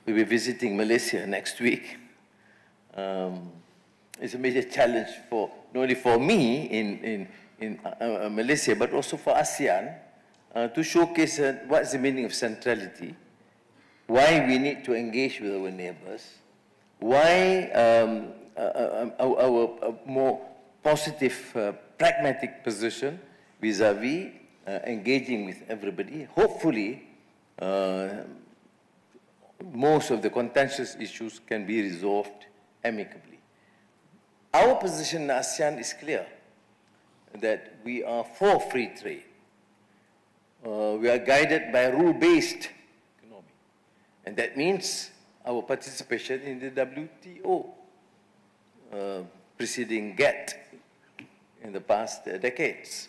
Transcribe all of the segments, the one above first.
we'll be visiting Malaysia next week. It's a major challenge for not only for me in Malaysia, but also for ASEAN to showcase what's the meaning of centrality, why we need to engage with our neighbors, why our more positive, pragmatic position vis-a-vis engaging with everybody. Hopefully, most of the contentious issues can be resolved amicably. Our position in ASEAN is clear, that we are for free trade. We are guided by a rule-based economy. And that means our participation in the WTO, preceding GATT in the past decades.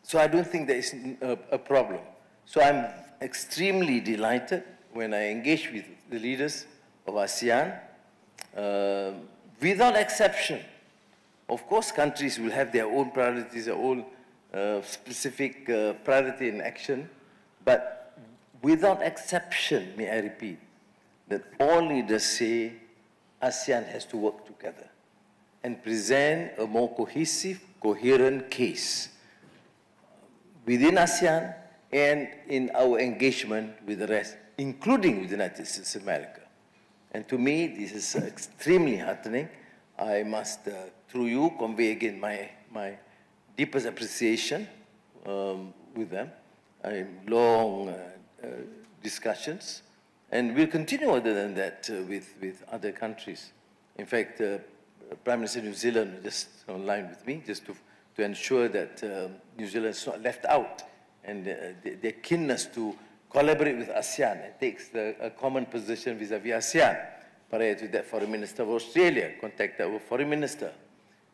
So I don't think there is a problem. So I'm extremely delighted when I engage with the leaders of ASEAN, without exception. Of course, countries will have their own priorities, their own specific priority in action, but without exception, may I repeat, that all leaders say ASEAN has to work together and present a more cohesive, coherent case within ASEAN and in our engagement with the rest, including with the United States of America. And to me, this is extremely heartening. I must, through you, convey again my deepest appreciation with them. Long discussions, and we'll continue other than that with other countries. In fact, Prime Minister of New Zealand was just online with me, just to ensure that New Zealand is not left out, and their keenness to collaborate with ASEAN and takes a common position vis-a-vis ASEAN. Prior to that, Foreign Minister of Australia contacted our Foreign Minister,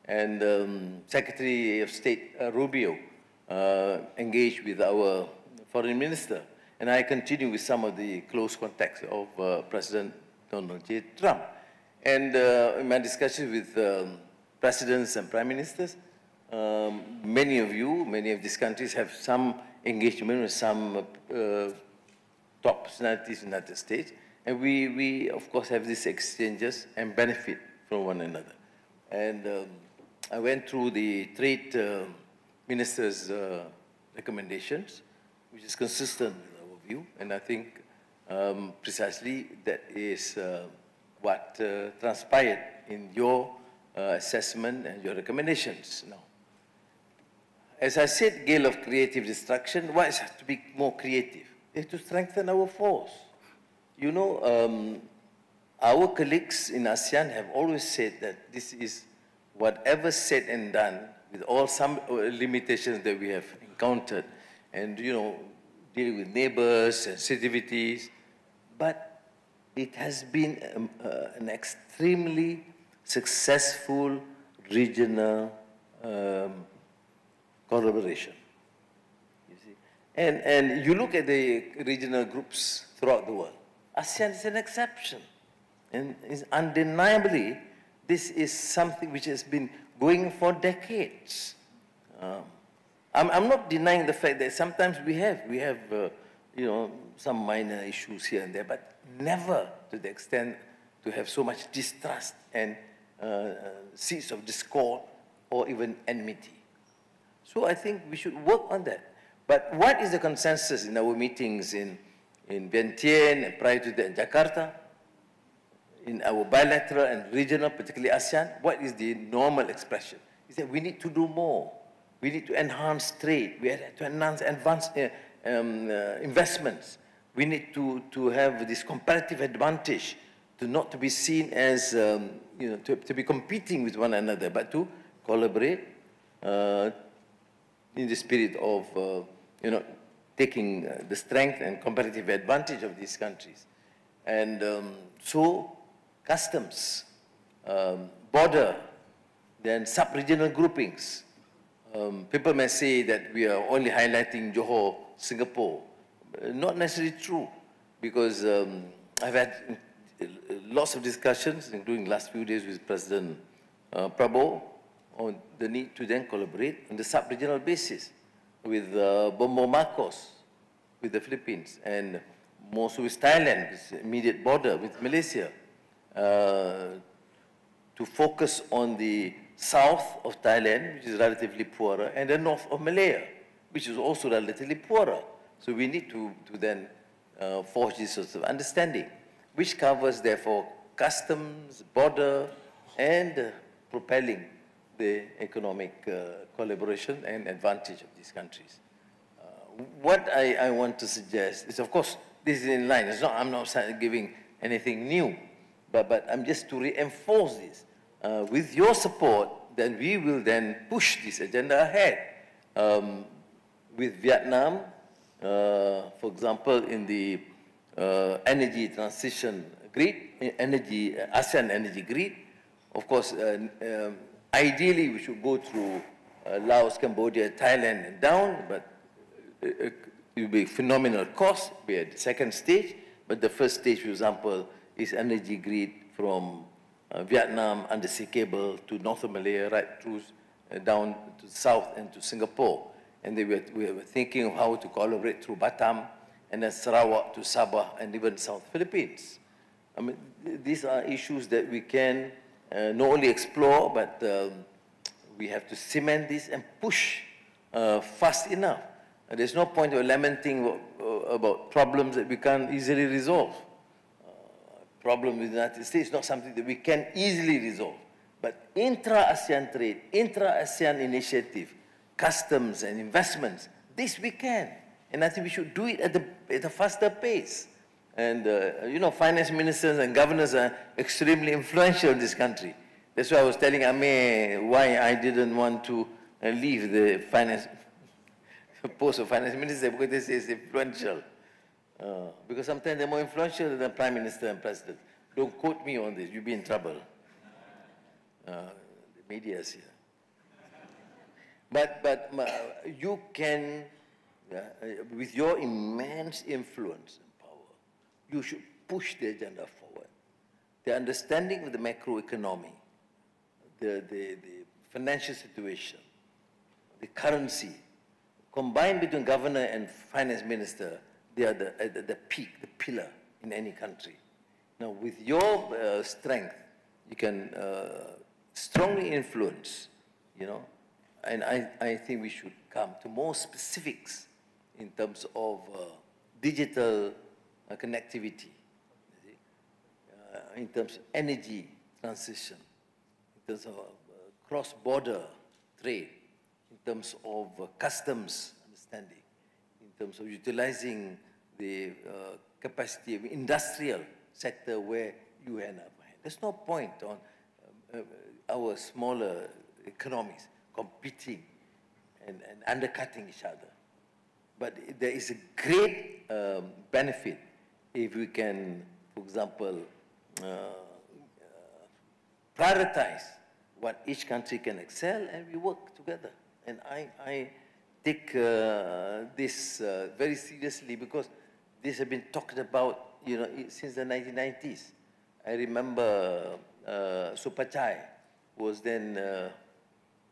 and Secretary of State Rubio engaged with our Foreign Minister, and I continue with some of the close contacts of President Donald J. Trump. And in my discussions with presidents and prime ministers, many of these countries have some engagement with some top personalities in the United States, and we of course have these exchanges and benefit from one another. And I went through the trade ministers' recommendations, which is consistent with our view, and I think precisely that is what transpired in your assessment and your recommendations now. As I said, gale of creative destruction, why is it to be more creative? It's to strengthen our force. You know, our colleagues in ASEAN have always said that this is whatever said and done, with all some limitations that we have encountered, and, you know, dealing with neighbors, sensitivities, but it has been an extremely successful regional collaboration, you see. And you look at the regional groups throughout the world, ASEAN is an exception. And undeniably, this is something which has been going for decades. I'm not denying the fact that sometimes we have you know, some minor issues here and there, but never to the extent to have so much distrust and seeds of discord or even enmity. So I think we should work on that. But what is the consensus in our meetings in Vientiane and prior to that in Jakarta, in our bilateral and regional, particularly ASEAN? What is the normal expression? Is that we need to do more. We need to enhance trade. We have to enhance investments. We need to have this comparative advantage, not to be seen as, you know, to be competing with one another, but to collaborate in the spirit of, you know, taking the strength and comparative advantage of these countries. And so customs, border, then sub-regional groupings. People may say that we are only highlighting Johor, Singapore. Not necessarily true, because I've had lots of discussions, including last few days with President Prabowo, on the need to then collaborate on the sub-regional basis with Bongbong Marcos, with the Philippines, and more so with Thailand, its immediate border with Malaysia, to focus on the south of Thailand, which is relatively poorer, and the north of Malaya, which is also relatively poorer. So we need to then forge this sort of understanding, which covers, therefore, customs, border, and propelling the economic collaboration and advantage of these countries. What I want to suggest is, of course, this is in line. I'm not giving anything new, but I'm just to reinforce this. With your support, then we will then push this agenda ahead. With Vietnam, for example, in the energy transition grid, ASEAN energy grid, of course, ideally we should go through Laos, Cambodia, Thailand, and down, but it will be phenomenal cost. We are at the second stage, but the first stage, for example, is energy grid from Vietnam undersea cable to north of Malaya, right through down to the south and to Singapore. And we were thinking of how to collaborate through Batam and then Sarawak to Sabah and even South Philippines. I mean, these are issues that we can not only explore, but we have to cement this and push fast enough. And there's no point of lamenting about problems that we can't easily resolve. Problem with the United States is not something that we can easily resolve. But intra-ASEAN trade, intra-ASEAN initiative, customs and investments, this we can. And I think we should do it at a faster pace. And, you know, finance ministers and governors are extremely influential in this country. That's why I was telling Amir why I didn't want to leave the post of finance minister, because this is influential. Because sometimes they're more influential than the prime minister and president. Don't quote me on this, you'll be in trouble. The media is here. But you can, with your immense influence and power, you should push the agenda forward. The understanding of the macroeconomy, the financial situation, the currency, combined between governor and finance minister, they are the peak, the pillar in any country. Now, with your strength, you can strongly influence, you know, and I think we should come to more specifics in terms of digital connectivity, in terms of energy transition, in terms of cross-border trade, in terms of customs understanding, in terms of utilizing the capacity of industrial sector where you end up. There's no point on our smaller economies competing and undercutting each other. But there is a great benefit if we can, for example, prioritize what each country can excel, and we work together. And I take this very seriously, because this has been talked about, you know, since the 1990s. I remember Supachai was then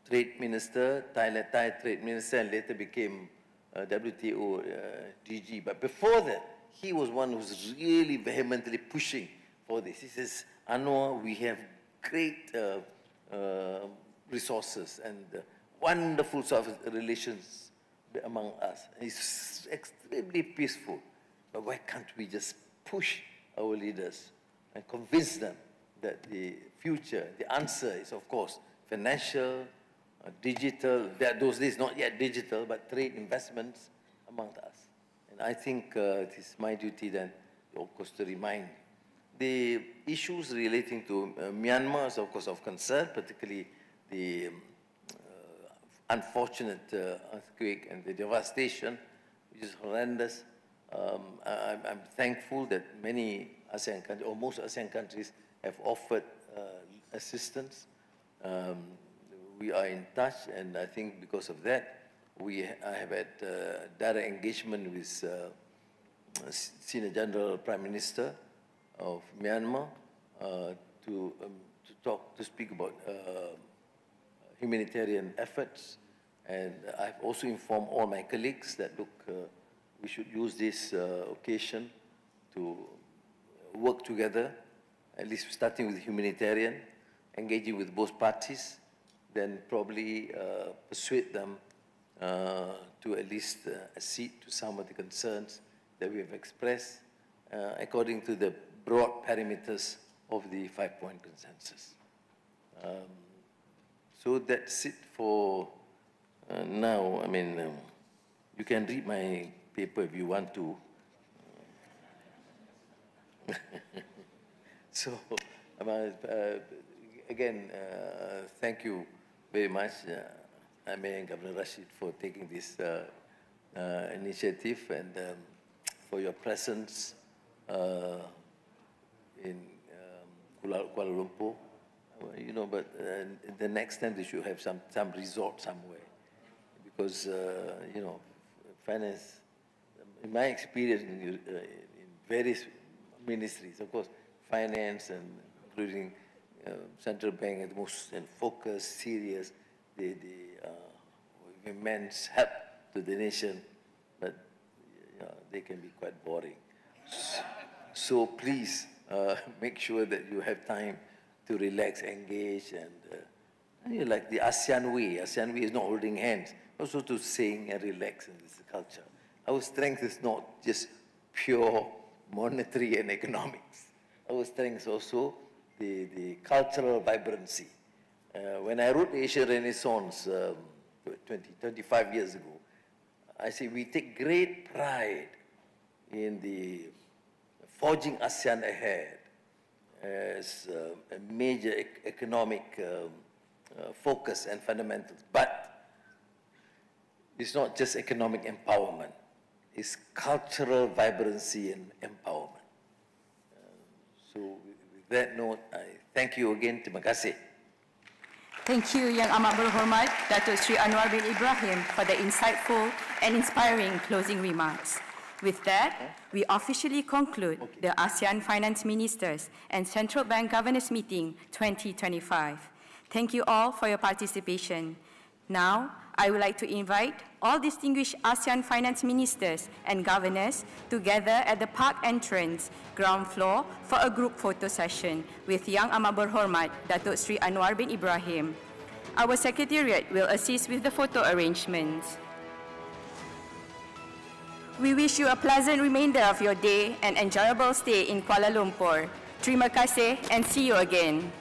trade minister, Thai trade minister, and later became WTO DG. But before that, he was one who was really vehemently pushing for this. He says, Anwar, we have great resources and wonderful sort of relations among us. It's extremely peaceful. But why can't we just push our leaders and convince them that the future, the answer is, of course, financial, digital, those days not yet digital, but trade investments among us. And I think it is my duty then, of course, to remind the issues relating to Myanmar is, of course, of concern, particularly the unfortunate earthquake and the devastation, which is horrendous. I'm thankful that many ASEAN countries, or most ASEAN countries, have offered assistance. We are in touch, and I think because of that, I have had direct engagement with Senior General Prime Minister of Myanmar to speak about humanitarian efforts. And I've also informed all my colleagues that, look, we should use this occasion to work together, at least starting with humanitarian, engaging with both parties, then probably persuade them to at least accede to some of the concerns that we have expressed according to the broad parameters of the 5-point consensus. So that's it for now. I mean, you can read my paper if you want to. So, again, thank you very much, and Governor Rashid, for taking this initiative and for your presence in Kuala Lumpur. You know, but the next time they should have some resort somewhere, because you know, finance. In my experience in various ministries, of course, finance and including central bank are the most focused, serious. They immense help to the nation, but they can be quite boring. So please make sure that you have time to relax, engage, and like the ASEAN way. ASEAN way is not holding hands, also to sing and relax in this culture. Our strength is not just pure monetary and economics. Our strength is also the cultural vibrancy. When I wrote Asian Renaissance 25 years ago, I say we take great pride in the forging ASEAN ahead as a major economic focus and fundamentals. But it's not just economic empowerment. It's cultural vibrancy and empowerment. So with that note, I thank you again. Terima kasih. Thank you, Yang Amat Berhormat Datuk Seri Anwar bin Ibrahim, for the insightful and inspiring closing remarks. With that, we officially conclude the ASEAN Finance Ministers and Central Bank Governors Meeting 2025. Thank you all for your participation. Now, I would like to invite all distinguished ASEAN Finance Ministers and Governors together at the park entrance, ground floor, for a group photo session with Yang Amat Berhormat Datuk Seri Anwar bin Ibrahim. Our Secretariat will assist with the photo arrangements. We wish you a pleasant remainder of your day and enjoyable stay in Kuala Lumpur. Terima kasih and see you again.